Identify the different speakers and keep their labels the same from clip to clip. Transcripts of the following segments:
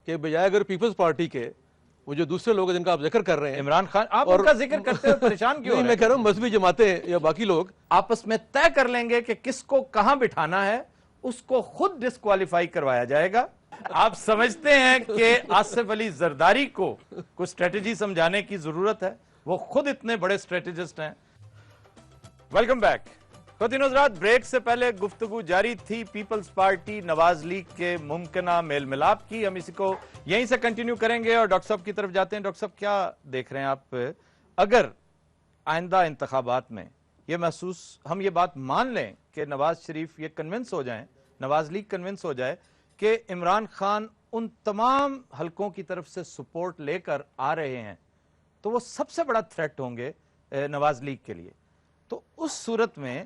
Speaker 1: کہ بجائے اگر پیپلز پارٹی کے وہ جو دوسرے لوگ ہیں جن کا آپ ذکر کر رہے ہیں،
Speaker 2: عمران خان، آپ ان کا ذکر کرتے ہوئے پریشان کیوں؟
Speaker 1: میں کہہ رہا ہوں مذہبی جماعتیں یا باقی لوگ
Speaker 2: آپس میں طے کر لیں گے کہ کس کو کہاں بٹھانا ہے، اس کو خود ڈسکوالیفائی کروایا جائے گا۔ آپ سمجھتے ہیں کہ آصف علی زرداری کو کوئی اسٹریٹجی سمجھانے کی ضرورت ہے؟ وہ خود اتنے بڑے اسٹریٹجسٹ ہیں۔ Welcome back. خواتین و حضرات، بریک سے پہلے گفتگو جاری تھی پیپلز پارٹی نواز لیگ کے ممکنہ میل ملاپ کی۔ ہم اسی کو یہیں سے کنٹینیو کریں گے اور ڈاکٹر صاحب کی طرف جاتے ہیں۔ ڈاکٹر صاحب کیا دیکھ رہے ہیں آپ؟ اگر آئندہ انتخابات میں یہ ہم یہ بات مان لیں کہ نواز شریف یہ کنونس ہو جائیں، نواز لیگ کنونس ہو جائے کہ عمران خان ان تمام حلقوں کی طرف سے سپورٹ لے کر آ رہے ہیں، تو وہ سب سے بڑا تھریٹ ہوں گے نواز لیگ کے لیے۔ تو اس صورت میں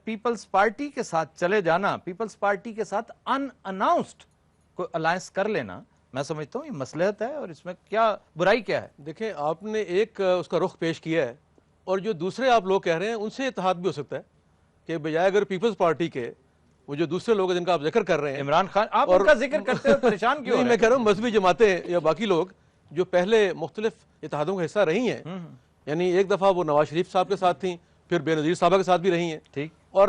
Speaker 2: پیپلز پارٹی کے ساتھ چلے جانا، پیپلز پارٹی کے ساتھ ان اناؤنسڈ کوئی الائنس کر لینا، میں سمجھتا ہوں یہ مصلحت ہے، اور اس میں کیا برائی کیا ہے؟
Speaker 1: دیکھیں، آپ نے ایک اس کا رخ پیش کیا ہے، اور جو دوسرے آپ لوگ کہہ رہے ہیں ان سے اتحاد بھی ہو سکتا ہے کہ بجائے اگر پیپلز پارٹی کے وہ جو دوسرے لوگ ہیں جن کا آپ ذکر کر رہے ہیں،
Speaker 2: عمران خان، آپ ان کا ذکر کرتے ہوئے پریشان کیوں؟
Speaker 1: میں کہہ رہا ہوں مذہبی جماعتیں یا باقی لوگ جو پہلے مختلف اتحادوں کا حصہ رہی ہیں، یعنی ایک دفعہ وہ نواز شریف صاحب کے ساتھ تھیں، پھر بے نظیر صاحبہ کے ساتھ بھی رہی ہیں،
Speaker 2: ٹھیک،
Speaker 1: اور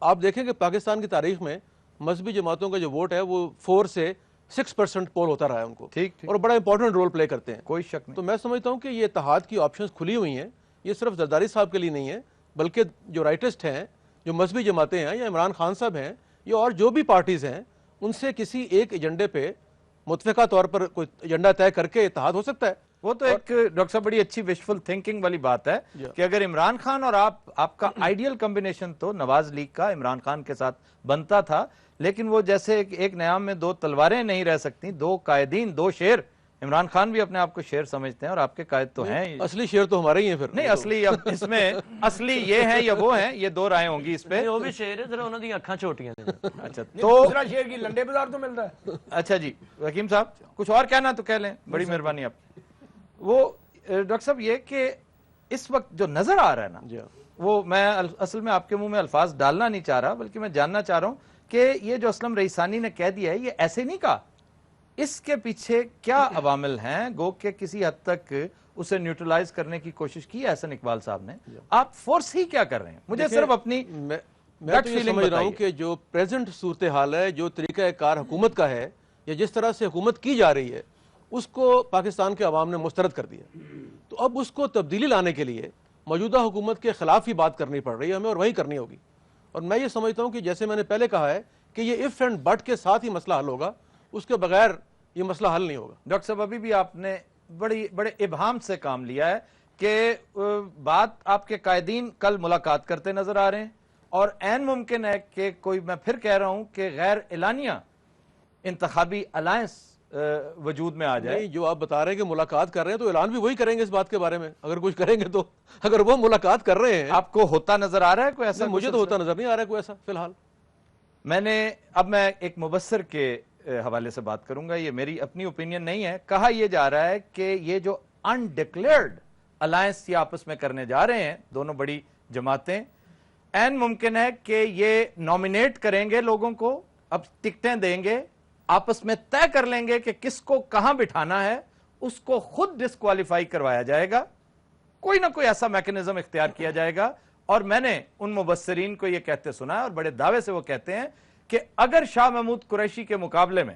Speaker 1: آپ دیکھیں کہ پاکستان کی تاریخ میں مذہبی جماعتوں کا جو ووٹ ہے وہ 4 سے 6% پول ہوتا رہا ہے ان کو،
Speaker 2: ٹھیک،
Speaker 1: اور بڑا امپورٹنٹ رول پلے کرتے ہیں،
Speaker 2: کوئی شک نہیں۔
Speaker 1: تو میں سمجھتا ہوں کہ یہ اتحاد کی آپشنز کھلی ہوئی ہیں۔ یہ صرف زرداری صاحب کے لیے نہیں ہے، بلکہ جو رائٹسٹ ہیں، جو مذہبی جماعتیں ہیں، یا عمران خان صاحب ہیں، یا اور جو بھی پارٹیز ہیں، ان سے کسی ایک ایجنڈے پہ متفقہ طور پر کوئی ایجنڈا طے کر کے اتحاد ہو سکتا ہے۔
Speaker 2: وہ تو ایک ڈاکٹر صاحب بڑی اچھی وشفل تھنکنگ والی بات ہے کہ اگر عمران خان اور آپ کا آئیڈیل کمبینیشن تو نواز لیگ کا عمران خان کے ساتھ بنتا تھا، لیکن وہ جیسے ایک نیام میں 2 تلواریں نہیں رہ سکتی، 2 قائدین، 2 شیر۔ عمران خان بھی اپنے آپ کو شیر سمجھتے ہیں اور آپ کے قائد تو ہیں،
Speaker 1: اصلی شیر تو ہمارے ہی ہیں۔ پھر
Speaker 2: نہیں، اصلی اب اس میں اصلی یہ ہیں یا وہ ہیں، یہ 2 رائے ہوں گی اس پہ۔
Speaker 3: وہ بھی شیر ہے، ذرا انہوں نے اکھاں چھوٹیاں ہیں۔
Speaker 2: اچھا،
Speaker 4: تو دوسرا شیر کی لنڈے بازار تو ملتا ہے۔
Speaker 2: اچھا جی، حکیم صاحب کچھ اور کہنا تو کہہ لیں، بڑی مہربانی آپ۔ وہ ڈاکٹر صاحب یہ کہ اس وقت جو نظر آ رہا ہے نا، وہ میں اصل میں آپ کے منہ میں الفاظ ڈالنا نہیں چاہ رہا، بلکہ میں جاننا چاہ رہا ہوں کہ یہ جو اسلم رئیسانی نے کہہ دیا ہے، یہ ایسے نہیں کہا، اس کے پیچھے کیا عوامل ہیں؟ گو کہ کسی حد تک اسے نیوٹرلائز کرنے کی کوشش کی ہے احسن اقبال صاحب نے، آپ فورس ہی کیا کر رہے ہیں؟ مجھے صرف اپنی
Speaker 1: میں تو یہ سمجھ رہا ہوں کہ جو پریزنٹ صورتحال ہے، جو طریقہ کار حکومت کا ہے، یا جس طرح سے حکومت کی جا رہی ہے، اس کو پاکستان کے عوام نے مسترد کر دیا، تو اب اس کو تبدیلی لانے کے لیے موجودہ حکومت کے خلاف ہی بات کرنی پڑ رہی ہے ہمیں، اور وہی کرنی ہوگی۔ اور میں یہ سمجھتا ہوں کہ جیسے میں نے پہلے کہا ہے کہ یہ اف اینڈ بٹ کے ساتھ ہی مسئلہ حل ہوگا، اس کے بغیر یہ مسئلہ حل نہیں ہوگا۔
Speaker 2: ڈاکٹر صاحب ابھی بھی آپ نے بڑے ابہام سے کام لیا ہے کہ بات آپ کے قائدین کل ملاقات کرتے نظر آ رہے ہیں، اور عین ممکن ہے کہ کوئی، میں پھر کہہ رہا ہوں کہ غیر اعلانیہ انتخابی الائنس وجود میں آ جائے۔
Speaker 1: نہیں، جو آپ بتا رہے ہیں کہ ملاقات کر رہے ہیں، تو اعلان بھی وہی کریں گے اس بات کے بارے میں، اگر کچھ کریں گے تو۔ اگر وہ ملاقات کر رہے ہیں،
Speaker 2: آپ کو ہوتا نظر آ رہا ہے کوئی ایسا؟
Speaker 1: مجھے تو ہوتا نظر نہیں آ رہا ہے کوئی ایسا فی الحال۔
Speaker 2: میں ایک مبصر کے حوالے سے بات کروں گا، یہ میری اپنی اوپینین نہیں ہے۔ کہا یہ جا رہا ہے کہ یہ جو انڈکلیئرڈ الائنس یہ آپس میں کرنے جا رہے ہیں دونوں بڑی جماعتیں، عین ممکن ہے کہ یہ نامینیٹ کریں گے لوگوں کو، اب ٹکٹیں دیں گے، آپس میں طے کر لیں گے کہ کس کو کہاں بٹھانا ہے، اس کو خود ڈسکوالیفائی کروایا جائے گا، کوئی نہ کوئی ایسا میکنزم اختیار کیا جائے گا۔ اور میں نے ان مبصرین کو یہ کہتے سنا ہے، اور بڑے دعوے سے وہ کہتے ہیں کہ اگر شاہ محمود قریشی کے مقابلے میں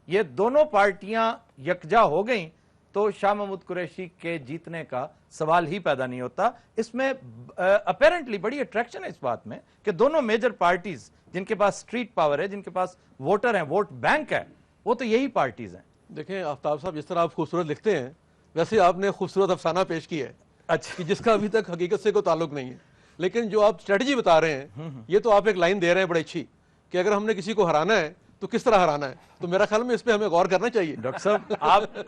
Speaker 2: یہ دونوں پارٹیاں یکجا ہو گئیں تو شاہ محمود قریشی کے جیتنے کا سوال ہی پیدا نہیں ہوتا۔ اس میں اپیرنٹلی بڑی اٹریکشن ہے اس بات میں کہ دونوں میجر پارٹیز جن کے پاس سٹریٹ پاور ہے، جن کے پاس ووٹر ہیں، ووٹ بینک ہے، وہ تو یہی پارٹیز ہیں۔
Speaker 1: دیکھیں آفتاب صاحب، جس طرح آپ خوبصورت لکھتے ہیں، ویسے آپ نے خوبصورت افسانہ پیش کیا ہے،
Speaker 2: اچھا،
Speaker 1: جس کا ابھی تک حقیقت سے کوئی تعلق نہیں ہے، لیکن جو آپ اسٹریٹجی بتا رہے ہیں، یہ تو آپ ایک لائن دے رہے ہیں بڑی اچھی کہ اگر ہم نے کسی کو ہرانا ہے تو کس طرح ہرانا ہے، تو میرا خیال میں اس پہ ہمیں غور کرنا چاہیے۔
Speaker 2: ڈاکٹر صاحب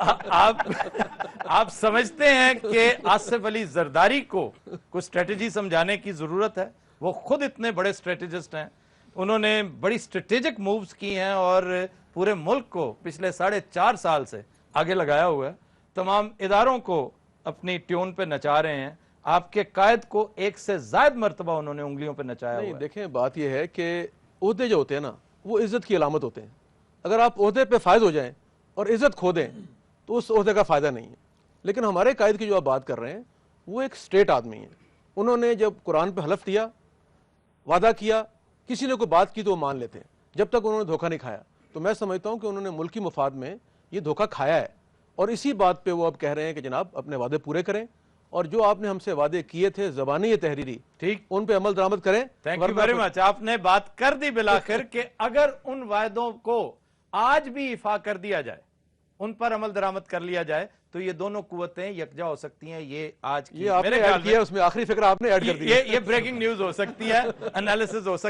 Speaker 2: آپ سمجھتے ہیں کہ آصف علی زرداری کو کوئی اسٹریٹجی سمجھانے کی ضرورت ہے؟ وہ خود اتنے بڑے اسٹریٹجسٹ ہیں، انہوں نے بڑی اسٹریٹجک مووز کی ہیں اور پورے ملک کو پچھلے 4.5 سال سے آگے لگایا ہوا ہے، تمام اداروں کو اپنی ٹیون پہ نچا رہے ہیں۔ آپ کے قائد کو 1 سے زائد مرتبہ انہوں نے انگلیوں پہ نچایا ہوا ہے۔
Speaker 1: دیکھیں بات یہ ہے کہ عہدے جو ہوتے ہیں نا، وہ عزت کی علامت ہوتے ہیں۔ اگر آپ عہدے پہ فائز ہو جائیں اور عزت کھو دیں تو اس عہدے کا فائدہ نہیں ہے. لیکن ہمارے قائد کی جو آپ بات کر رہے ہیں وہ ایک اسٹیٹ آدمی ہیں. انہوں نے جب قرآن پہ حلف دیا, وعدہ کیا, کسی نے کوئی بات کی تو وہ مان لیتے ہیں جب تک انہوں نے دھوکہ نہیں کھایا. تو میں سمجھتا ہوں کہ انہوں نے ملکی مفاد میں یہ دھوکہ کھایا ہے, اور اسی بات پہ وہ اب کہہ رہے ہیں کہ جناب اپنے وعدے پورے کریں, اور جو آپ نے ہم سے وعدے کیے تھے زبانی یا تحریری,
Speaker 2: ٹھیک,
Speaker 1: ان پہ عمل درآمد کریں.
Speaker 2: Thank you very much. آپ نے بات کر دی بالآخر کہ اگر ان وعدوں کو آج بھی ایفا کر دیا جائے, ان پر عمل درآمد کر لیا جائے, تو یہ دونوں قوتیں یکجا ہو سکتی ہیں. یہ آج کی
Speaker 1: یہ آپ نے ایڈ کیا, اس میں آخری فکر آپ نے ایڈ کر دی.
Speaker 2: یہ بریکنگ نیوز ہو سکتی ہے, انالیسس ہو سکتی ہے.